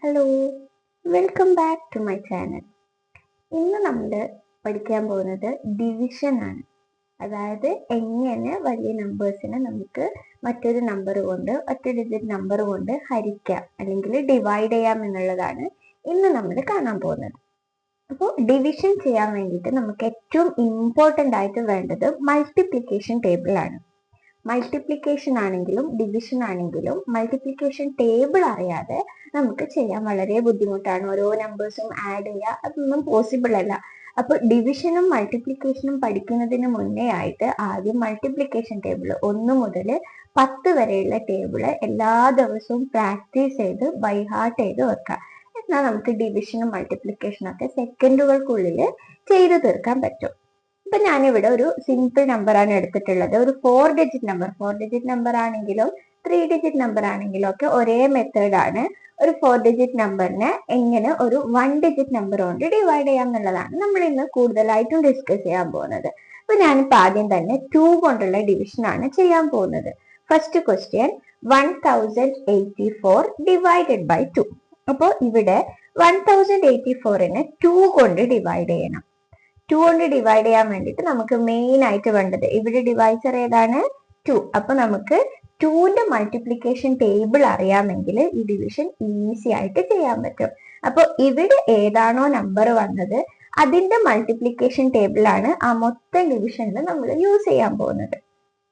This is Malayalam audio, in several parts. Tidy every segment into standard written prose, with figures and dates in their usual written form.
Hello, welcome back to my channel. ഇന്ന് നമ്മൾ പഠിക്കാൻ പോകുന്നത് ഡിവിഷൻ ആണ്. അതായത് എങ്ങനെ വലിയ നമ്പേഴ്സിനെ നമുക്ക് മറ്റൊരു നമ്പർ കൊണ്ട് ഒറ്റ ഡിജിറ്റ് നമ്പർ കൊണ്ട് ഹരിക്കാം അല്ലെങ്കിൽ ഡിവൈഡ് ചെയ്യാം എന്നുള്ളതാണ് ഇന്ന് നമ്മൾ കാണാൻ പോകുന്നത്. അപ്പോൾ ഡിവിഷൻ ചെയ്യാൻ വേണ്ടിയിട്ട് നമുക്ക് ഏറ്റവും ഇമ്പോർട്ടൻ്റ് ആയിട്ട് വേണ്ടത് മൾട്ടിപ്ലിക്കേഷൻ ടേബിൾ ആണ്. മൾട്ടിപ്ലിക്കേഷൻ ആണെങ്കിലും ഡിവിഷൻ ആണെങ്കിലും മൾട്ടിപ്ലിക്കേഷൻ ടേബിൾ അറിയാതെ നമുക്ക് ചെയ്യാൻ വളരെ ബുദ്ധിമുട്ടാണ്. ഓരോ നമ്പേഴ്സും ആഡ് ചെയ്യുക അതൊന്നും പോസിബിൾ അല്ല. അപ്പോൾ ഡിവിഷനും മൾട്ടിപ്ലിക്കേഷനും പഠിക്കുന്നതിന് മുന്നേ ആയിട്ട് ആദ്യം മൾട്ടിപ്ലിക്കേഷൻ ടേബിൾ 1 മുതൽ 10 വരെയുള്ള ടേബിള് എല്ലാ ദിവസവും പ്രാക്ടീസ് ചെയ്ത് ബൈ ഹാർട്ട് ചെയ്ത് വെക്കുക. എന്നാൽ നമുക്ക് ഡിവിഷനും മൾട്ടിപ്ലിക്കേഷനും ഒക്കെ സെക്കൻഡുകൾക്കുള്ളിൽ ചെയ്തു തീർക്കാൻ പറ്റും. ഇപ്പൊ ഞാനിവിടെ ഒരു സിമ്പിൾ നമ്പർ ആണ് എടുത്തിട്ടുള്ളത്. ഒരു 4 ഡിജിറ്റ് നമ്പർ ആണെങ്കിലും 3 ഡിജിറ്റ് നമ്പർ ആണെങ്കിലും ഒക്കെ ഒരേ മെത്തേഡ് ആണ്. ഒരു 4 ഡിജിറ്റ് നമ്പറിനെ എങ്ങനെ ഒരു 1 ഡിജിറ്റ് നമ്പർ കൊണ്ട് ഡിവൈഡ് ചെയ്യാം എന്നുള്ളതാണ് നമ്മൾ ഇന്ന് കൂടുതലായിട്ടും ഡിസ്കസ് ചെയ്യാൻ പോകുന്നത്. അപ്പൊ ഞാനിപ്പോ ആദ്യം തന്നെ 2 കൊണ്ടുള്ള ഡിവിഷൻ ആണ് ചെയ്യാൻ പോകുന്നത്. First question 1084 divided by 2. അപ്പോൾ ഇവിടെ 1084നെ 2 കൊണ്ട് ഡിവൈഡ് ചെയ്യണം. 2 കൊണ്ട് ഡിവൈഡ് ചെയ്യാൻ വേണ്ടിയിട്ട് നമുക്ക് മെയിൻ ആയിട്ട് വേണ്ടത് ഇവിടെ ഡിവൈസർ ഏതാണ് 2. അപ്പൊ നമുക്ക് 2ന്റെ മൾട്ടിപ്ലിക്കേഷൻ ടേബിൾ അറിയാമെങ്കിൽ ഈ ഡിവിഷൻ ഈസി ആയിട്ട് ചെയ്യാൻ പറ്റും. അപ്പൊ ഇവിടെ ഏതാണോ നമ്പർ വന്നത് അതിന്റെ മൾട്ടിപ്ലിക്കേഷൻ ടേബിൾ ആണ് ആ മൊത്തം ഡിവിഷനിൽ നമ്മൾ യൂസ് ചെയ്യാൻ പോകുന്നത്.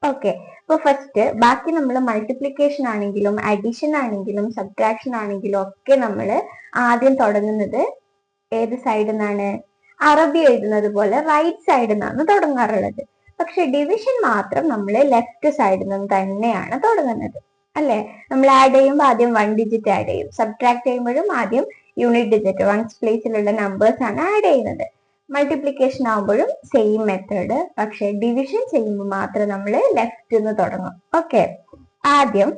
ഓക്കെ, അപ്പൊ ഫസ്റ്റ് ബാക്കി നമ്മൾ മൾട്ടിപ്ലിക്കേഷൻ ആണെങ്കിലും അഡിഷൻ ആണെങ്കിലും സബ്ട്രാക്ഷൻ ആണെങ്കിലും ഒക്കെ നമ്മൾ ആദ്യം തുടങ്ങുന്നത് ഏത് സൈഡിൽ നിന്നാണ്? അറബി എഴുതുന്നത് പോലെ റൈറ്റ് സൈഡിൽ നിന്നാണ് തുടങ്ങാറുള്ളത്. പക്ഷെ ഡിവിഷൻ മാത്രം നമ്മൾ ലെഫ്റ്റ് സൈഡിൽ നിന്ന് തന്നെയാണ് തുടങ്ങുന്നത്, അല്ലെ? നമ്മൾ ആഡ് ചെയ്യുമ്പോൾ ആദ്യം 1 ഡിജിറ്റ് ആഡ് ചെയ്യും. സബ്ട്രാക്ട് ചെയ്യുമ്പോഴും ആദ്യം യൂണിറ്റ് ഡിജിറ്റ് വൺസ് പ്ലേസിലുള്ള നമ്പേഴ്സ് ആണ് ആഡ് ചെയ്യുന്നത്. മൾട്ടിപ്ലിക്കേഷൻ ആകുമ്പോഴും സെയിം മെത്തേഡ്. പക്ഷെ ഡിവിഷൻ ചെയ്യുമ്പോൾ മാത്രം നമ്മൾ ലെഫ്റ്റ് നിന്ന് തുടങ്ങും. ഓക്കെ, ആദ്യം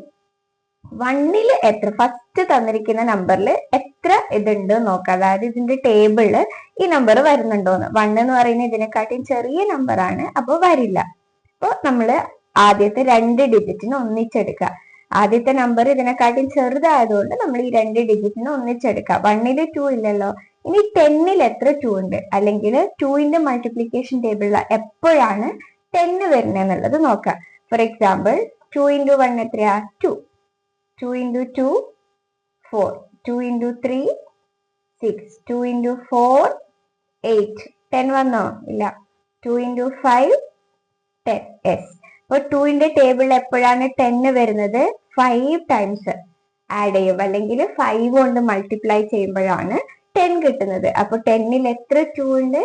1ൽ എത്ര ഫസ്റ്റ് തന്നിരിക്കുന്ന നമ്പറിൽ എത്ര ഇതുണ്ട് നോക്കാം. അതായത് ഇതിന്റെ ടേബിളില് ഈ നമ്പർ വരുന്നുണ്ടോന്ന്. 1 എന്ന് പറയുന്നത് ഇതിനെക്കാട്ടിയും ചെറിയ നമ്പർ ആണ്, അപ്പോൾ വരില്ല. അപ്പോൾ നമ്മള് ആദ്യത്തെ 2 ഡിജിറ്റിന് ഒന്നിച്ചെടുക്കുക. ആദ്യത്തെ നമ്പർ ഇതിനെക്കാട്ടിയും ചെറുതായതുകൊണ്ട് നമ്മൾ ഈ 2 ഡിജിറ്റിന് ഒന്നിച്ചെടുക്കുക. 1ൽ 2 ഇല്ലല്ലോ. ഇനി 10ൽ എത്ര 2 ഉണ്ട്, അല്ലെങ്കിൽ 2ന്റെ മൾട്ടിപ്ലിക്കേഷൻ ടേബിളിൽ എപ്പോഴാണ് 10 വരുന്നത് എന്നുള്ളത് നോക്കാം. ഫോർ എക്സാമ്പിൾ 2 × 1 എത്രയാ? 2. 2 × 2 4. 2 × 3 6. 2 × 4 8. 10 വന്നോ? ഇല്ല. 2 × 5 10. യെസ്. അപ്പൊ 2ന്റെ ടേബിളിൽ എപ്പോഴാണ് 10 വരുന്നത്? 5 ടൈംസ് ആഡ് ചെയ്യും, അല്ലെങ്കിൽ 5 കൊണ്ട് മൾട്ടിപ്ലൈ ചെയ്യുമ്പോഴാണ് 10 കിട്ടുന്നത്. അപ്പൊ 10ൽ എത്ര 2 ഉണ്ട്?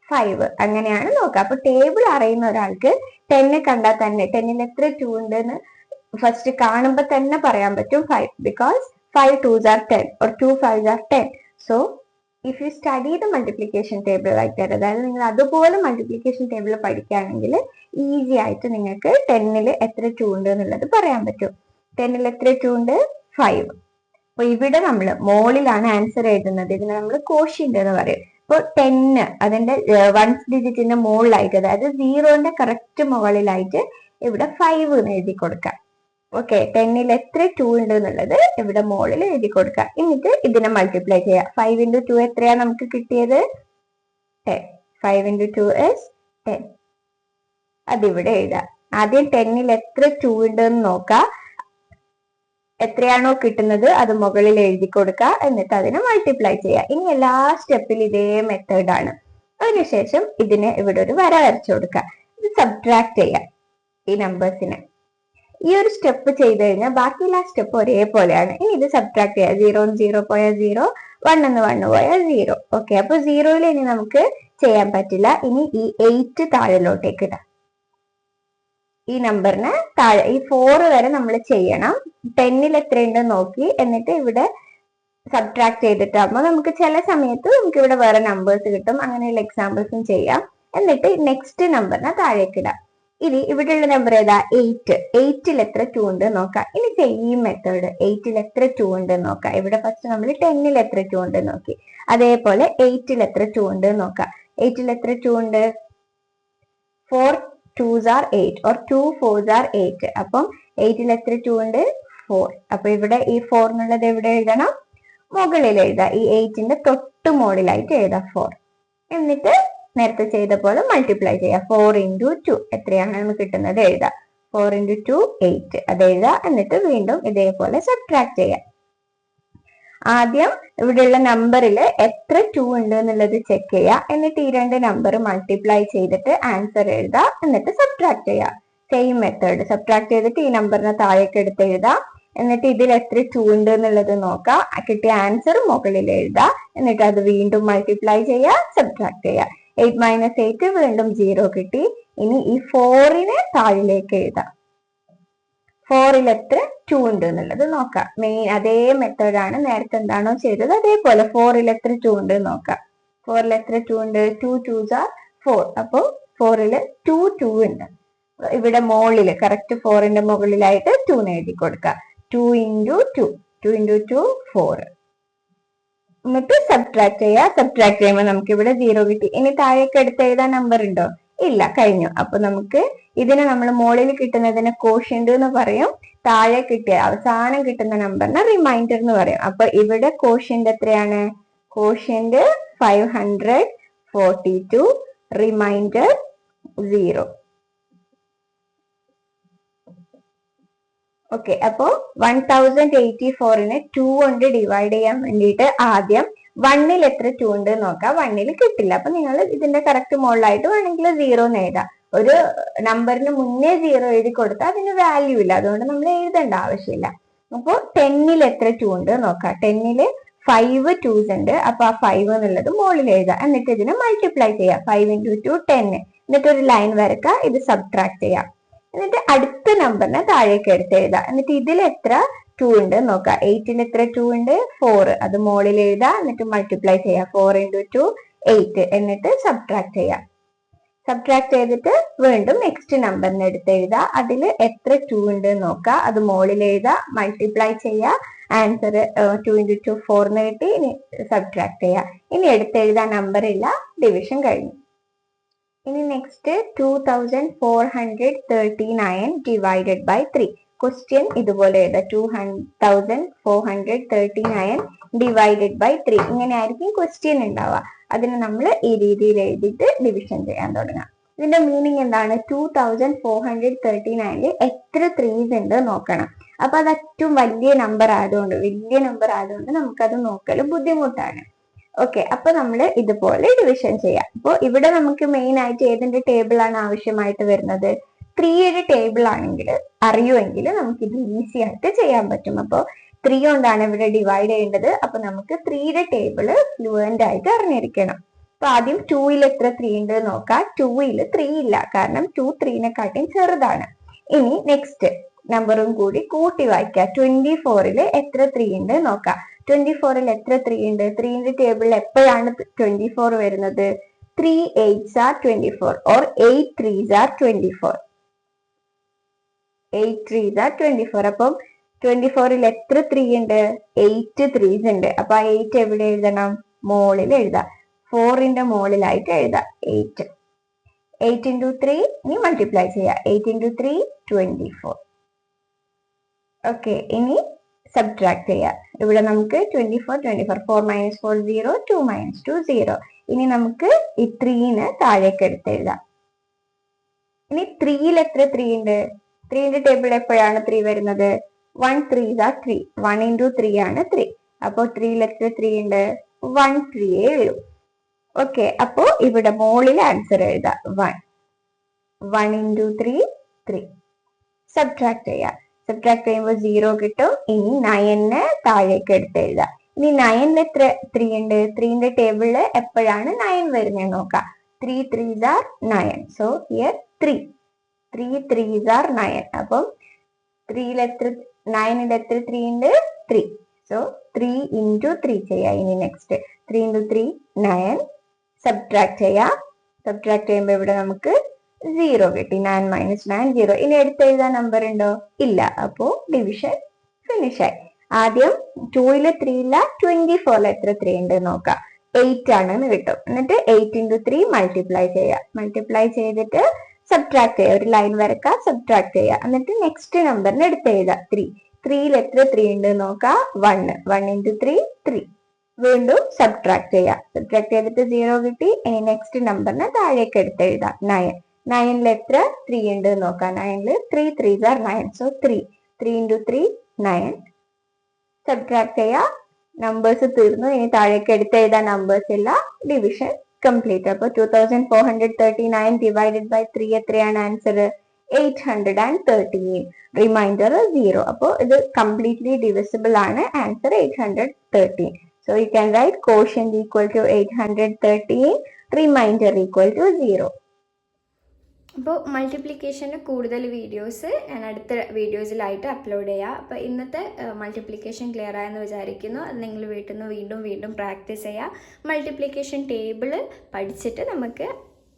5. അങ്ങനെയാണ് നോക്കുക. അപ്പൊ ടേബിൾ അറിയുന്ന ഒരാൾക്ക് 10 കണ്ടാൽ തന്നെ 10ൽ എത്ര 2 ഉണ്ടെന്ന് ഫസ്റ്റ് കാണുമ്പോൾ തന്നെ പറയാൻ പറ്റും 5, because 5 2s are 10 or 2 5s are 10. So if you study the multiplication table like that, അതായത് നിങ്ങൾ അതുപോലെ മൾട്ടിപ്ലിക്കേഷൻ ടേബിൾ പഠിക്കുകയാണെങ്കിൽ ഈസി ആയിട്ട് നിങ്ങൾക്ക് 10ൽ എത്ര 2 ഉണ്ട് എന്നുള്ളത് പറയാൻ പറ്റും. 10ൽ എത്ര 2 ഉണ്ട്? 5. അപ്പൊ ഇവിടെ നമ്മൾ മോളിലാണ് ആൻസർ എഴുതുന്നത്. ഇതിനെ നമ്മൾ കോഷ്യന്റ് എന്ന് പറയും. അപ്പോൾ 10 അതിന്റെ 1 ഡിജിറ്റിന്റെ മുകളിലായിട്ട്, അതായത് 0ന്റെ കറക്റ്റ് മുകളിലായിട്ട് ഇവിടെ 5 എന്ന് എഴുതി കൊടുക്കാം. ഓക്കെ, 10ൽ എത്ര 2 ഉണ്ട് എന്നുള്ളത് ഇവിടെ മുകളിൽ എഴുതി കൊടുക്കുക. എന്നിട്ട് ഇതിനെ മൾട്ടിപ്ലൈ ചെയ്യാം. 5 × 2 എത്രയാ നമുക്ക് കിട്ടിയത്? 10. 5 × 2 is 10. അതിവിടെ എഴുതാം. ആദ്യം 10ൽ എത്ര 2 ഉണ്ട് എന്ന് നോക്കാം. എത്രയാണോ കിട്ടുന്നത് അത് മുകളിൽ എഴുതി കൊടുക്കുക. എന്നിട്ട് അതിനെ മൾട്ടിപ്ലൈ ചെയ്യുക. ഇനി എല്ലാ സ്റ്റെപ്പിലും ഇതേ മെത്തേഡ് ആണ്. അതിനുശേഷം ഇതിന് ഇവിടെ ഒരു വര വരച്ചു കൊടുക്കുക. ഇത് സബ്ട്രാക്ട് ചെയ്യാം ഈ നമ്പേഴ്സിനെ. ഈ ഒരു സ്റ്റെപ്പ് ചെയ്ത് കഴിഞ്ഞാൽ ബാക്കിയുള്ള സ്റ്റെപ്പ് ഒരേപോലെയാണ്. ഇനി ഇത് സബ്ട്രാക്ട് ചെയ്യാം. 0 0 പോയാൽ 0, 1 1 പോയാൽ 0. ഓക്കെ, അപ്പൊ 0യിൽ ഇനി നമുക്ക് ചെയ്യാൻ പറ്റില്ല. ഇനി ഈ 8 താഴെലോട്ടേക്ക് ഇടാം. ഈ നമ്പറിന് താഴെ ഈ 4 വരെ നമ്മൾ ചെയ്യണം. 10ൽ എത്രയുണ്ടെന്ന് നോക്കി എന്നിട്ട് ഇവിടെ സബ്ട്രാക്ട് ചെയ്തിട്ടാകുമ്പോൾ നമുക്ക് ചില സമയത്ത് നമുക്ക് ഇവിടെ വേറെ നമ്പേഴ്സ് കിട്ടും. അങ്ങനെയുള്ള എക്സാമ്പിൾസും ചെയ്യാം. എന്നിട്ട് നെക്സ്റ്റ് നമ്പറിനെ താഴേക്ക് ഇടാം. ഇനി ഇവിടെയുള്ള നമ്പർ ഏതാ? 8. 8ൽ എത്ര 2 ഉണ്ട് നോക്കാം. ഇനി സെയിം മെത്തേഡ് 8ൽ എത്ര 2 ഉണ്ട് നോക്കാം. ഇവിടെ ഫസ്റ്റ് നമ്മൾ 10ൽ എത്ര 2 ഉണ്ട് നോക്കി. അതേപോലെ 8ൽ എത്ര 2 ഉണ്ട് നോക്കാം. 8ൽ എത്ര 2 ഉണ്ട്? 4 2s are 8 or 2 4s are 8. അപ്പം 8ൽ എത്ര 2 ഉണ്ട്? 4. അപ്പൊ ഇവിടെ ഈ 4 എന്നുള്ളത് എവിടെ എഴുതണം? മുകളിൽ എഴുതാം. ഈ 8ന്റെ തൊട്ട് മുകളിലായിട്ട് എഴുതാം 4. എന്നിട്ട് നേരത്തെ ചെയ്ത പോലെ മൾട്ടിപ്ലൈ ചെയ്യാം. 4 into 2 എത്രയാണ് നമുക്ക് കിട്ടുന്നത് എഴുതാം. 4 into 2 8 അത് എഴുതാം. എന്നിട്ട് വീണ്ടും ഇതേപോലെ സബ്ട്രാക്ട് ചെയ്യാം. ആദ്യം ഇവിടെയുള്ള നമ്പറിൽ എത്ര 2 ഉണ്ട് എന്നുള്ളത് ചെക്ക് ചെയ്യുക. എന്നിട്ട് ഈ രണ്ട് നമ്പർ മൾട്ടിപ്ലൈ ചെയ്തിട്ട് ആൻസർ എഴുതാം. എന്നിട്ട് സബ്ട്രാക്ട് ചെയ്യാം. സെയിം മെത്തേഡ് സബ്ട്രാക്ട് ചെയ്തിട്ട് ഈ നമ്പറിനെ താഴേക്ക് എടുത്ത് എഴുതാം. എന്നിട്ട് ഇതിൽ എത്ര 2 ഉണ്ട് എന്നുള്ളത് നോക്കാം. കിട്ടിയ ആൻസർ മുകളിൽ എഴുതാം. എന്നിട്ട് അത് വീണ്ടും മൾട്ടിപ്ലൈ ചെയ്യുക, സബ്ട്രാക്ട് ചെയ്യുക. 8 - 8 വീണ്ടും 0 കിട്ടി. ഇനി ഈ 4നെ താഴിലേക്ക് എഴുതാം. 4ൽ എത്ര 2 ഉണ്ട് എന്നുള്ളത് നോക്കാം. മെയിൻ അതേ മെത്തേഡാണ് നേരത്തെ എന്താണോ ചെയ്തത് അതേപോലെ 4ൽ എത്ര 2 ഉണ്ട് നോക്കാം. 4ൽ എത്ര 2 ഉണ്ട്? 2 2s are 4. അപ്പോൾ 4ൽ 2 ഉണ്ട്. ഇവിടെ മുകളിൽ കറക്റ്റ് 4ന്റെ മുകളിലായിട്ട് 2 എഴുതി കൊടുക്കുക. 2 into 2 2 into 2 4. എന്നിട്ട് സബ്ട്രാക്ട് ചെയ്യുക. സബ്ട്രാക്ട് ചെയ്യുമ്പോൾ നമുക്ക് ഇവിടെ 0 കിട്ടി. ഇനി താഴേക്ക് എടുത്ത് എഴുതാൻ നമ്പർ ഉണ്ടോ? ഇല്ല, കഴിഞ്ഞു. അപ്പൊ നമുക്ക് ഇതിനെ നമ്മൾ മുകളിൽ കിട്ടുന്നതിനെ കോഷ്യന്റ് എന്ന് പറയും. താഴെ കിട്ടിയ അവസാനം കിട്ടുന്ന നമ്പറിനെ റിമൈൻഡർ എന്ന് പറയും. അപ്പൊ ഇവിടെ കോഷ്യന്റ് എത്രയാണ്? Quotient 542, reminder 0. ഓക്കെ, അപ്പോ 1084നെ 2 കൊണ്ട് ഡിവൈഡ് ചെയ്യാൻ വേണ്ടിയിട്ട് ആദ്യം 1ൽ എത്ര 2 ഉണ്ട് നോക്കാം. 1ൽ കിട്ടില്ല. അപ്പൊ നിങ്ങൾ ഇതിന്റെ കറക്റ്റ് മുകളിലായിട്ട് വേണമെങ്കിൽ 0 എന്ന് എഴുതാം. ഒരു നമ്പറിന് മുന്നേ 0 എഴുതി കൊടുത്താൽ അതിന് വാല്യൂ ഇല്ല. അതുകൊണ്ട് നമ്മൾ എഴുതേണ്ട ആവശ്യമില്ല. അപ്പൊ 10ൽ എത്ര 2 ഉണ്ട് നോക്കാം. 10ൽ 5 2s ഉണ്ട്. അപ്പൊ ആ 5 എന്നുള്ളത് മുകളിൽ എഴുതാം. എന്നിട്ട് ഇതിനെ മൾട്ടിപ്ലൈ ചെയ്യാം. 5 into 2 10. എന്നിട്ട് ഒരു ലൈൻ വരക്കുക. ഇത് സബ്ട്രാക്ട് ചെയ്യാം. എന്നിട്ട് അടുത്ത നമ്പറിനെ താഴേക്ക് എടുത്ത് എഴുതാം. എന്നിട്ട് ഇതിൽ എത്ര 2 ഉണ്ട് നോക്കാം. 8ൽ എത്ര 2 ഉണ്ട്? 4. അത് മുകളിൽ എഴുതാം. എന്നിട്ട് മൾട്ടിപ്ലൈ ചെയ്യാം. 4 into 2 8. എന്നിട്ട് സബ്ട്രാക്ട് ചെയ്യാം. സബ്ട്രാക്ട് ചെയ്തിട്ട് വീണ്ടും നെക്സ്റ്റ് നമ്പറിനെ എടുത്ത് എഴുതാം. അതിൽ എത്ര 2 ഉണ്ട് നോക്കാം. അത് മുകളിൽ എഴുതാം. മൾട്ടിപ്ലൈ ചെയ്യാം. ആൻസർ 2 into 2 4 എന്ന് കിട്ടി. ഇനി സബ്ട്രാക്ട് ചെയ്യാം. ഇനി എടുത്ത് എഴുതാൻ നമ്പർ ഇല്ല. ഡിവിഷൻ കഴിഞ്ഞു. ഇനി നെക്സ്റ്റ് 2439 ഡിവൈഡഡ് ബൈ 3. ക്വസ്റ്റ്യൻ ഇതുപോലെ എഴുതാം. 2439 ഡിവൈഡഡ് ബൈ 3. ഇങ്ങനെ ആയിരിക്കും ക്വസ്റ്റ്യൻ ഉണ്ടാവുക. അതിന് നമ്മൾ ഈ രീതിയിൽ എഴുതിയിട്ട് ഡിവിഷൻ ചെയ്യാൻ തുടങ്ങാം. ഇതിന്റെ മീനിങ് എന്താണ്? 2439ൽ എത്ര 3s ഉണ്ട് നോക്കണം. അപ്പൊ അത് ഏറ്റവും വലിയ നമ്പർ ആയതുകൊണ്ട് നമുക്കത് നോക്കൽ ബുദ്ധിമുട്ടാണ്. ഓക്കെ, അപ്പൊ നമ്മൾ ഇതുപോലെ ഡിവിഷൻ ചെയ്യാം. അപ്പോൾ ഇവിടെ നമുക്ക് മെയിൻ ആയിട്ട് ഏതിന്റെ ടേബിൾ ആണ് ആവശ്യമായിട്ട് വരുന്നത്? 3യുടെ ടേബിൾ ആണെങ്കിൽ അറിയുമെങ്കിൽ നമുക്ക് ഇത് ഈസി ആയിട്ട് ചെയ്യാൻ പറ്റും. അപ്പോൾ 3 കൊണ്ടാണ് ഇവിടെ ഡിവൈഡ് ചെയ്യേണ്ടത്. അപ്പൊ നമുക്ക് 3യുടെ ടേബിള് ഫ്ലുവന്റ് ആയിട്ട് അറിഞ്ഞിരിക്കണം. അപ്പൊ ആദ്യം 2ൽ എത്ര 3 ഉണ്ട് നോക്കാം. 2ൽ 3 ഇല്ല, കാരണം 2 3നെക്കാട്ടും ചെറുതാണ്. ഇനി നെക്സ്റ്റ് നമ്പറും കൂടി കൂട്ടി വായിക്കാം. 24ൽ എത്ര 3 ഉണ്ട് നോക്കാം. 24ൽ എത്ര 3 ഉണ്ട്? 3ന്റെ ടേബിളിൽ എപ്പോഴാണ് 24 വരുന്നത്? 3 8s are 24 or 8 3s are 24. 8 3s are 24. അപ്പം 24ൽ എത്ര 3 ഉണ്ട്? 8 3s ഉണ്ട്. അപ്പൊ ആ 8 എവിടെ എഴുതണം? മുകളിൽ എഴുതാം. 4ന്റെ മുകളിലായിട്ട് എഴുതാം 8. 8 into 3 ഇനി മൾട്ടിപ്ലൈ ചെയ്യാം. 8 into 3 24. ഓക്കെ, ഇനി സബ്ട്രാക്ട് ചെയ്യാം. ഇവിടെ നമുക്ക് 24 24 4 - 4 0 2 - 2 0. ഇനി നമുക്ക് ഈ 3നെ താഴേക്ക് എടുത്ത് എഴുതാം. ഇനി 3ൽ എത്ര 3 ഉണ്ട്? 3ന്റെ ടേബിൾ എപ്പോഴാണ് 3 വരുന്നത്? 1 3s are 3. 1 into 3 ആണ് 3. അപ്പോൾ 3ൽ എത്ര 3 ഉണ്ട്? 1 3 വരും. ഓക്കെ, അപ്പോ ഇവിടെ മുകളിൽ ആൻസർ എഴുതാം 1. 1 into 3 3. സബ്ട്രാക്ട് ചെയ്യാം. സബ്ട്രാക്ട് ചെയ്യുമ്പോൾ 0 കിട്ടും. ഇനി 9നെ താഴേക്ക് എടുത്ത് എഴുതാം. ഇനി 9ൽ എത്ര 3 ഉണ്ട്? 3ന്റെ ടേബിളിൽ എപ്പോഴാണ് 9 വരുന്നത് നോക്കാം. 3 3s are 9. So here 3 3s are 9. അപ്പം 9ൽ എത്ര 3 ഉണ്ട്? 3. സോ 3 into 3 ചെയ്യാം. ഇനി നെക്സ്റ്റ് 3 into 3 9. സബ്ട്രാക്ട് ചെയ്യാം. സബ്ട്രാക്ട് ചെയ്യുമ്പോൾ ഇവിടെ നമുക്ക് 0 കിട്ടി. 9 - 9 0. ഇനി എടുത്ത് എഴുതാൻ നമ്പർ ഉണ്ടോ? ഇല്ല. അപ്പോ ഡിവിഷൻ ഫിനിഷ് ആയി. ആദ്യം 2ൽ 3 ഇല്ല. 24ൽ എത്ര 3 ഉണ്ട് നോക്കാം. 8 ആണെന്ന് കിട്ടും. എന്നിട്ട് 8 into 3 മൾട്ടിപ്ലൈ ചെയ്യാം. മൾട്ടിപ്ലൈ ചെയ്തിട്ട് സബ്ട്രാക്ട് ചെയ്യുക. ഒരു ലൈൻ വരക്കുക, സബ്ട്രാക്ട് ചെയ്യുക. എന്നിട്ട് നെക്സ്റ്റ് നമ്പറിന് എടുത്ത് എഴുതാം 3. 3യിൽ എത്ര 3 ഉണ്ട് നോക്കാം. 1 1 into 3 3. വീണ്ടും സബ്ട്രാക്ട് ചെയ്യാം. സബ്ട്രാക്ട് ചെയ്തിട്ട് 0 കിട്ടി. ഇനി നെക്സ്റ്റ് നമ്പറിനെ താഴേക്ക് എടുത്ത് എഴുതാം. 9 9ൽ എത്ര 3 ഉണ്ട് നോക്കാം. 9ൽ 3 3s are 9. So 3 3 into 3 9. Subtract ചെയ്യാം. നമ്പേഴ്സ് തീർന്നു. ഇനി താഴേക്ക് എടുത്ത് എഴുതാൻ നമ്പേഴ്സ് ഇല്ല. Division complete. അപ്പൊ 2439 ഡിവൈഡഡ് ബൈ 3 എത്രയാണ് ആൻസർ? 813. റിമൈൻഡർ 0. അപ്പോൾ ഇത് കംപ്ലീറ്റ്ലി ഡിവിസിബിൾ ആണ്. Answer 813. So you can write quotient equal to 813, remainder equal to 0. അപ്പോൾ മൾട്ടിപ്ലിക്കേഷൻ്റെ കൂടുതൽ വീഡിയോസ് ഞാൻ അടുത്ത വീഡിയോസിലായിട്ട് അപ്ലോഡ് ചെയ്യാം. അപ്പോൾ ഇന്നത്തെ മൾട്ടിപ്ലിക്കേഷൻ ക്ലിയർ ആയെന്ന് വിചാരിക്കുന്നു. അത് നിങ്ങൾ വീട്ടിൽ നിന്ന് വീണ്ടും പ്രാക്ടീസ് ചെയ്യുക. മൾട്ടിപ്ലിക്കേഷൻ ടേബിൾ പഠിച്ചിട്ട് നമുക്ക്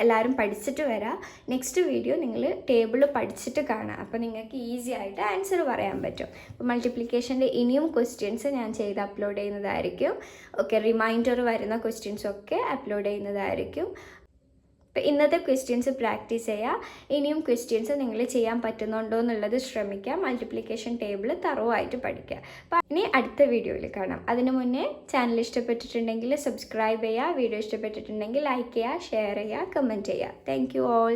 എല്ലാവരും പഠിച്ചിട്ട് വരാം. നെക്സ്റ്റ് വീഡിയോ നിങ്ങൾ ടേബിൾ പഠിച്ചിട്ട് കാണാം. അപ്പോൾ നിങ്ങൾക്ക് ഈസി ആയിട്ട് ആൻസർ പറയാൻ പറ്റും. അപ്പോൾ മൾട്ടിപ്ലിക്കേഷൻ്റെ ഇനിയും ക്വസ്റ്റ്യൻസ് ഞാൻ ചെയ്ത് അപ്ലോഡ് ചെയ്യുന്നതായിരിക്കും. ഓക്കെ, റിമൈൻഡർ വരുന്ന ക്വസ്റ്റ്യൻസൊക്കെ അപ്ലോഡ് ചെയ്യുന്നതായിരിക്കും. അപ്പോൾ ഇന്നത്തെ ക്വസ്റ്റ്യൻസ് പ്രാക്ടീസ് ചെയ്യുക. ഇനിയും ക്വസ്റ്റ്യൻസ് നിങ്ങൾ ചെയ്യാൻ പറ്റുന്നുണ്ടോ എന്നുള്ളത് ശ്രമിക്കുക. മൾട്ടിപ്ലിക്കേഷൻ ടേബിൾ തറവായിട്ട് പഠിക്കുക. അപ്പോൾ ഇനി അടുത്ത വീഡിയോയിൽ കാണാം. അതിന് മുന്നേ ചാനൽ ഇഷ്ടപ്പെട്ടിട്ടുണ്ടെങ്കിൽ സബ്സ്ക്രൈബ് ചെയ്യുക. വീഡിയോ ഇഷ്ടപ്പെട്ടിട്ടുണ്ടെങ്കിൽ ലൈക്ക് ചെയ്യുക, ഷെയർ ചെയ്യുക, കമൻറ്റ് ചെയ്യുക. Thank you all.